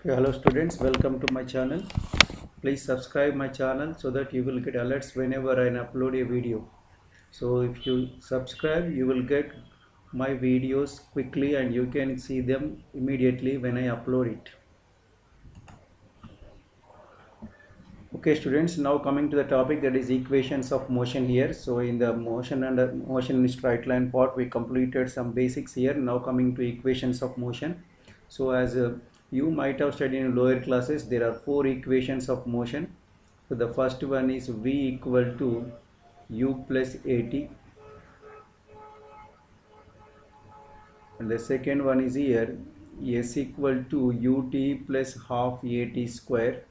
Hello students, welcome to my channel. Please subscribe my channel so that you will get alerts whenever I upload a video. So if you subscribe, you will get my videos quickly and you can see them immediately when I upload it. Okay students, now coming to the topic, that is equations of motion here. So in the motion in straight line part, we completed some basics here. Now coming to equations of motion. So as you might have studied in lower classes, there are four equations of motion. So the first one is V equal to U plus AT, and the second one is here S equal to UT plus half AT square.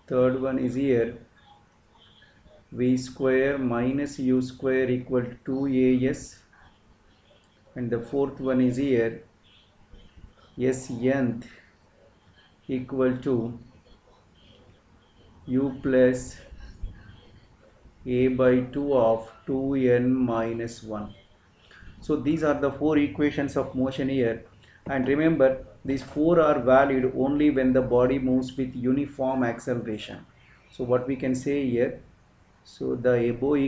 Third one is here V square minus U square equal to 2AS, and the fourth one is here S nth equal to U plus A by 2 of 2n minus 1. So these are the four equations of motion here, and remember these four are valid only when the body moves with uniform acceleration. So what we can say here, so the above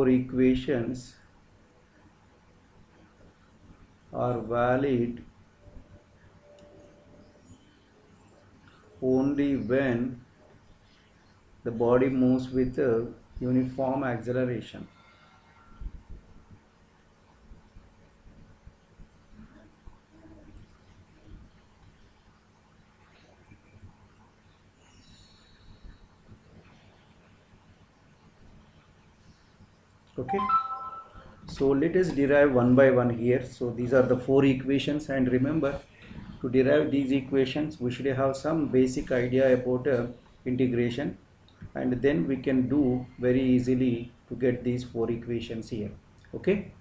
equations are valid only when the body moves with a uniform acceleration. Okay, so let us derive one by one here. So these are the four equations, and remember, to derive these equations we should have some basic idea about integration, and then we can do very easily to get these four equations here. Okay,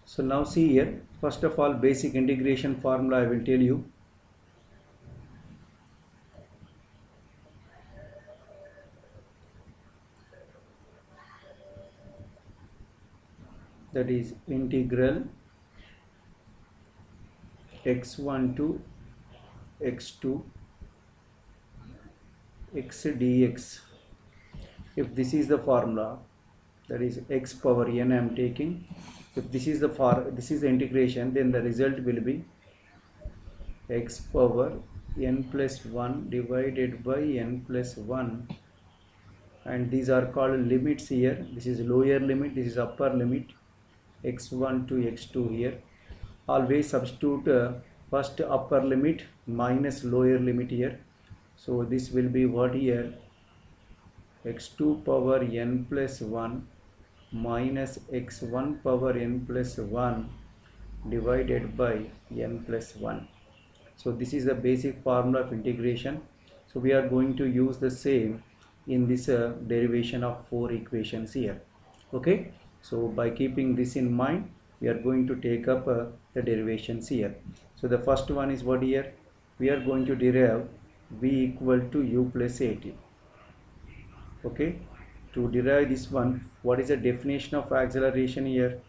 so now see here, first of all, basic integration formula I will tell you. That is integral x1 to x2 x dx. If this is the formula, that is x power n I am taking. If this is the integration, then the result will be x power n plus 1 divided by n plus 1, and these are called limits here. This is lower limit, this is upper limit, x1 to x2 here. Always substitute first upper limit minus lower limit here. So this will be what here, x2 power n plus 1 minus x1 power n plus 1 divided by n plus 1. So this is the basic formula of integration. So we are going to use the same in this derivation of four equations here. Okay, so by keeping this in mind, we are going to take up the derivations here. So the first one is what here, we are going to derive v equal to u plus at. Okay, to derive this one, what is the definition of acceleration here?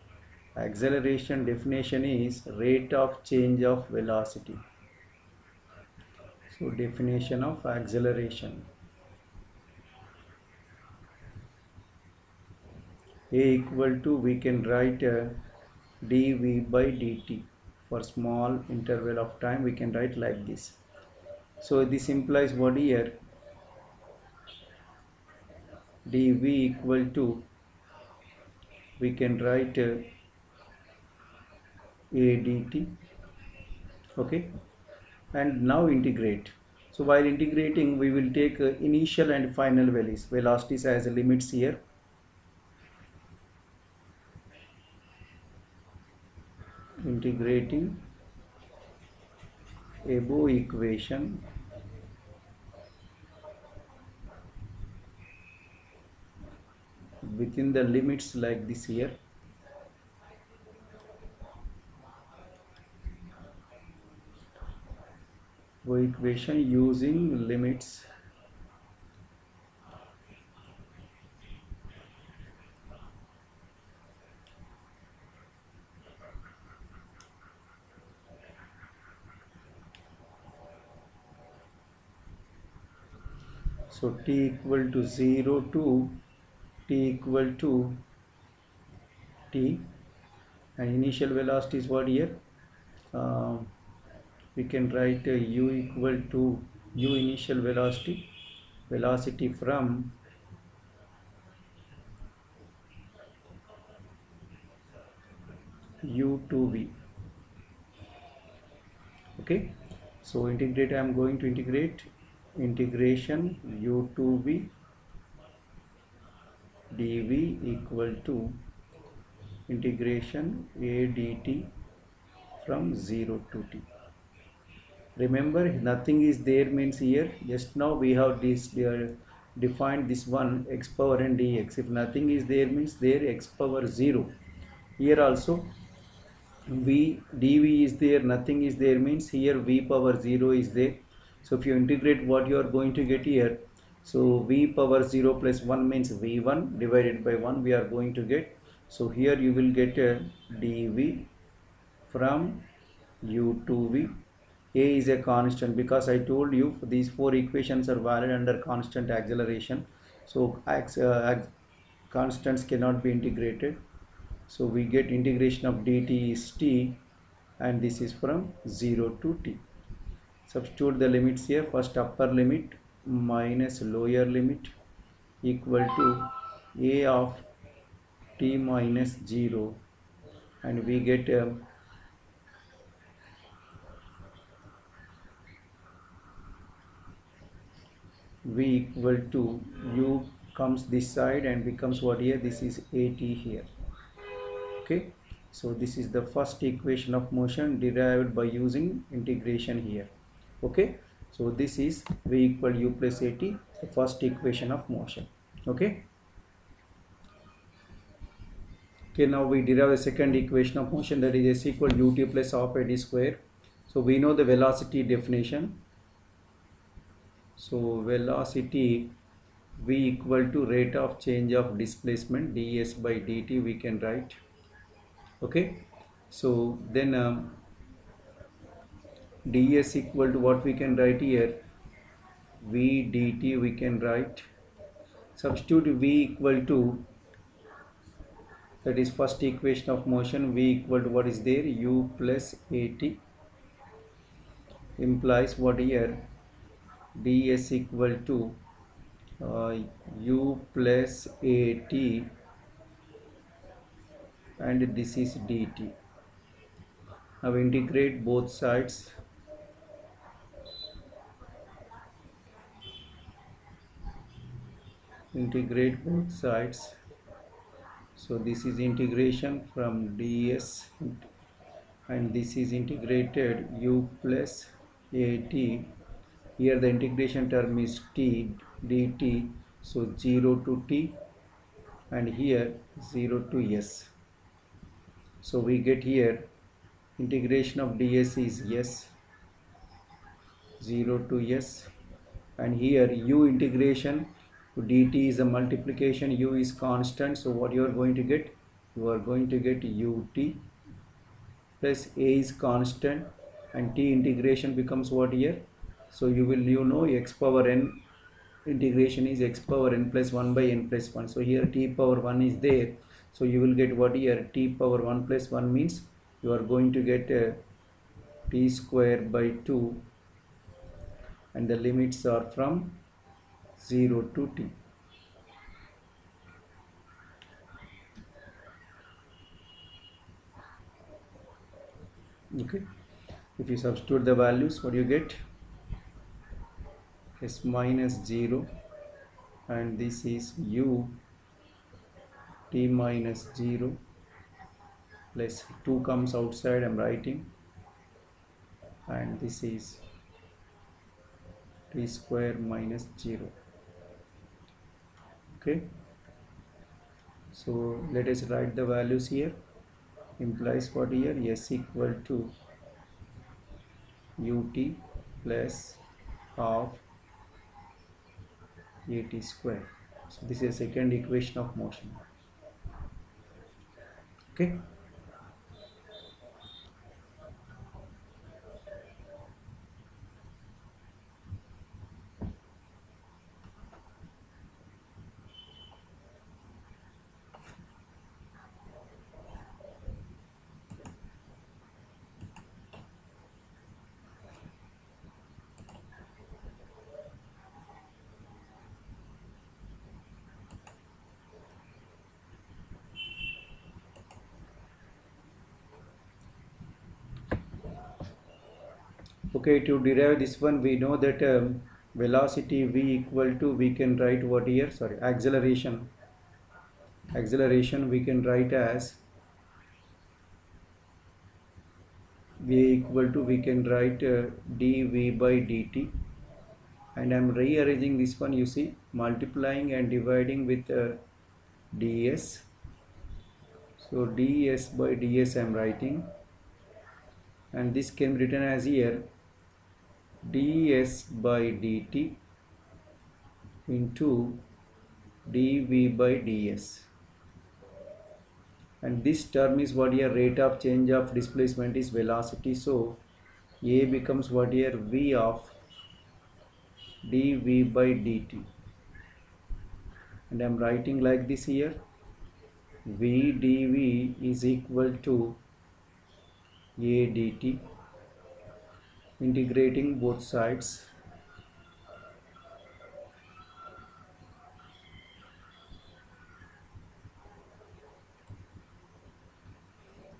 Acceleration definition is rate of change of velocity. So definition of acceleration, a equal to, we can write dv by dt. For small interval of time we can write like this. So this implies what here, dv equal to, we can write a dt. Okay, and now integrate. So while integrating, we will take initial and final velocities as limits here. Integrating above equation within the limits like this here. Equation using limits so t equal to 0 to t equal to t, and initial velocity is what here? We can write u equal to u initial velocity from u to v. Okay, so integrate, I am going to integrate integration u to v dv equal to integration a dt from 0 to t. Remember, nothing is there means here just now we have this defined this one x power n dx. If nothing is there means there x power 0. Here also v dv is there, nothing is there means here v power 0 is there. So if you integrate, what you are going to get here, so v power 0 plus 1 means v1 divided by 1 we are going to get. So here you will get a dv from u to v. A is a constant because I told you these four equations are valid under constant acceleration. So constants cannot be integrated. So we get integration of dt is t, and this is from 0 to t. Substitute the limits here. First upper limit minus lower limit equal to a of t minus 0, and we get v equal to u comes this side and becomes what here? This is at here. Okay, so this is the first equation of motion derived by using integration here. Okay, so this is v equal u plus at, the first equation of motion. Okay, now we derive the second equation of motion, that is s equal ut plus half at square. So we know the velocity definition. So velocity v equal to rate of change of displacement ds by dt we can write. Okay, so then ds equal to what we can write here? V dt we can write. Substitute v equal to, that is first equation of motion, v equal to what is there? U plus at, implies what here? ds equal to u plus at, and this is dt. Now integrate both sides. Integrate both sides. So this is integration from ds, and this is integrated u plus at. Here the integration term is t dt, so 0 to t, and here 0 to s. So we get here integration of ds is s, 0 to s, and here u integration to dt is a multiplication, u is constant, so what you are going to get? You are going to get ut plus a is constant, and t integration becomes what here? So you know x power n integration is x power n plus 1 by n plus 1. So here t power 1 is there. So you will get what here? T power 1 plus 1 means you are going to get t square by 2, and the limits are from 0 to t. Okay, if you substitute the values, what do you get? s minus 0, and this is u t minus 0 plus 2 comes outside, I'm writing, and this is t square minus 0. Okay, so let us write the values here. Implies what here? S equal to ut plus half at square. So this is a second equation of motion. Okay, okay, to derive this one, we know that velocity v equal to, we can write what here, sorry, acceleration we can write as v equal to, we can write dv by dt, and I'm rearranging this one, you see, multiplying and dividing with ds. So ds by ds I'm writing, and this can be written as here ds by dt into dv by ds, and this term is what here, rate of change of displacement is velocity, so a becomes what here, v of dv by dt, and I'm writing like this here, v dv is equal to a dt, integrating both sides,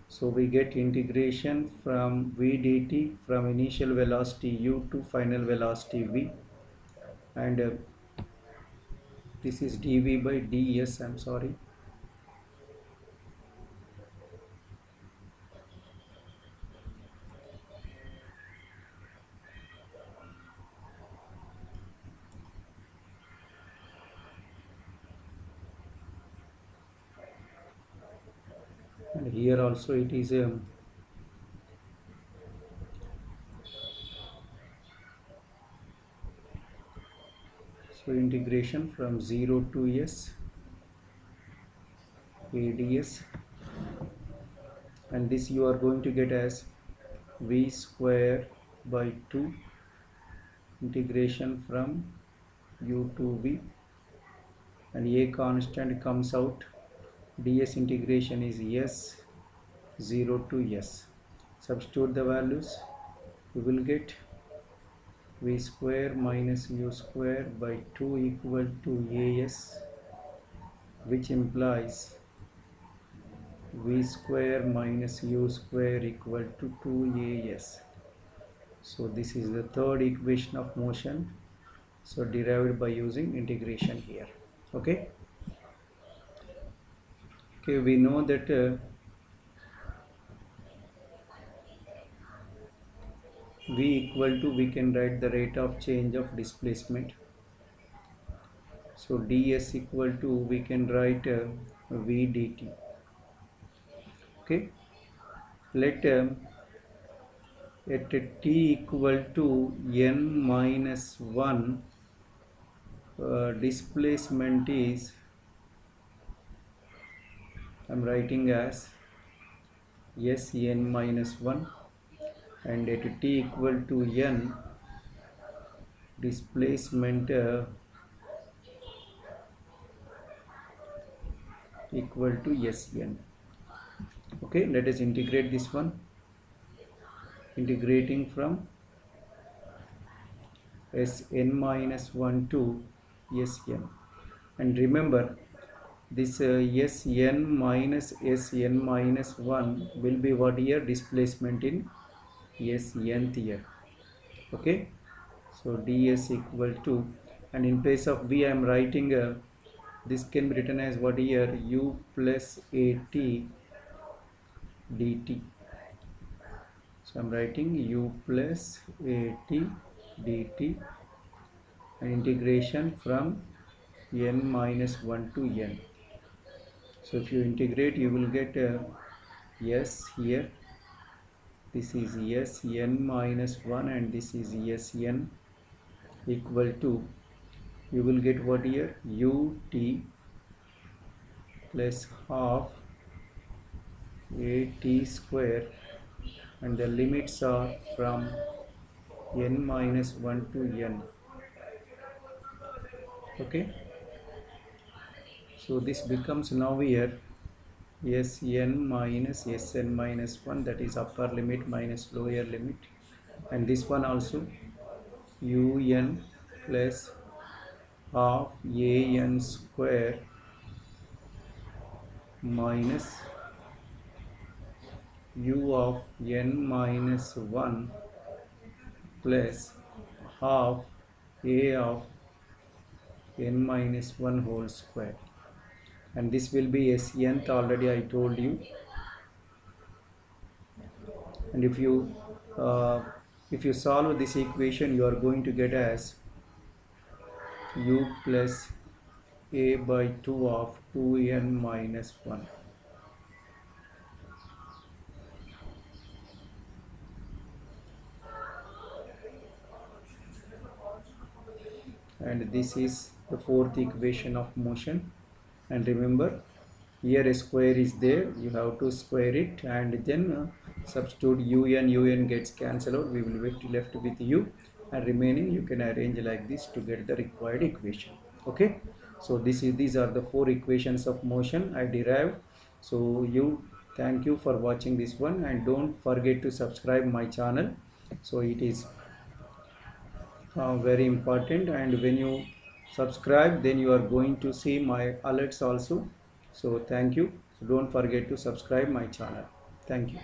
so we get integration from v dt from initial velocity u to final velocity v, and this is dv by ds, I'm sorry, and here also it is so integration from 0 to s ads, and this you are going to get as v square by 2 integration from u to v, and a constant comes out, ds integration is s 0 to s. Substitute the values, we will get v square minus u square by 2 equal to as, which implies v square minus u square equal to 2as. So this is the third equation of motion, so derived by using integration here. Okay, we know that v equal to, we can write the rate of change of displacement, so ds equal to, we can write v dt. Okay, let at t equal to n minus 1 displacement is, I'm writing as s n minus 1, and at t equal to n displacement equal to sn. Okay, let us integrate this one, integrating from sn minus 1 to sn, and remember this sn minus 1 will be what here, displacement in snth here. Okay, So ds equal to, and in place of v I am writing this can be written as what here, u plus at dt. So I'm writing u plus at dt and integration from n minus 1 to n. So if you integrate, you will get s here, this is s n minus 1 and this is s n equal to, you will get what here, ut plus half at square, and the limits are from n minus 1 to n. Okay, so this becomes now here sn minus sn minus 1, that is upper limit minus lower limit, and this one also un plus half an square minus u of n minus 1 plus half a of n minus 1 whole square, and this will be s nth, already I told you. And if you solve this equation, you are going to get as u plus a by 2 of 2n minus 1. And this is the fourth equation of motion. And remember, here a square is there, you have to square it, and then substitute un gets cancelled out, we will be left with u, and remaining you can arrange like this to get the required equation. Okay, so these are the four equations of motion I derived. So thank you for watching this one, and don't forget to subscribe my channel. So it is very important, and when you subscribe, then you are going to see my alerts also. So thank you. So don't forget to subscribe my channel. Thank you.